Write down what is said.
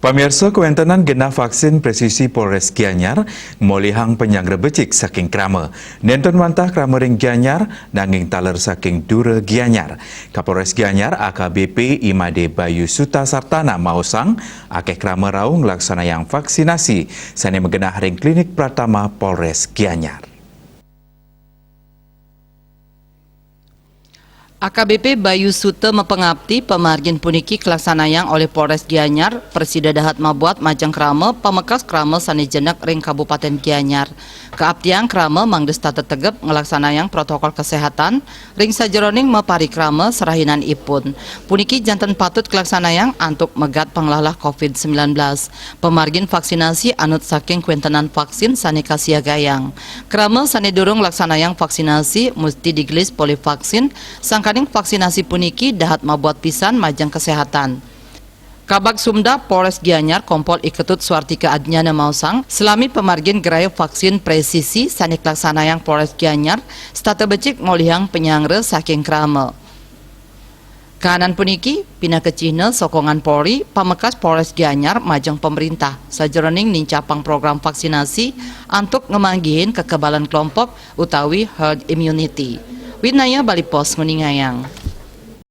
Pamirsa kewentenan genah vaksin presisi Polres Gianyar molihang penyangga becik saking krama. Nenten mantah krama ring Gianyar nanging taler saking Dura Gianyar. Kapolres Gianyar AKBP Imade Bayu Suta Sartana mausang akeh krama raung laksana yang vaksinasi sane mengenah ring klinik Pratama Polres Gianyar. AKBP Bayu Suta mepengabdi pemargin puniki kelaksanayang oleh Polres Gianyar, Presida Dahat Mabuat Majang Krama, pamekas krama sanejenak ring Kabupaten Gianyar. Keabdian krama mangdesta tetegep ngelaksanayang protokol kesehatan, ring sajeroning mepari krama serahinan ipun. Puniki janten patut kelaksanayang antuk megat panglalah COVID-19. Pemargin vaksinasi anut saking kuentenan vaksin saneka siagayang. Krama sane durung laksanayang vaksinasi mesti digelis polivaksin sangka vaksinasi puniki dahat mabuat pisan majang kesehatan. Kabag Sumda Polres Gianyar Kompol Iketut Swartika Adnyana mausang selami pemargin gerai vaksin presisi sanik laksanayang Polres Gianyar stata becik ngolihang penyangre saking krama. Kahanan puniki pina kecihna sokongan Polri pamekas Polres Gianyar majang pemerintah sajeroning nincapang program vaksinasi antuk ngemanggihin kekebalan kelompok utawi herd immunity. Winaya Bali Pos nguningayang.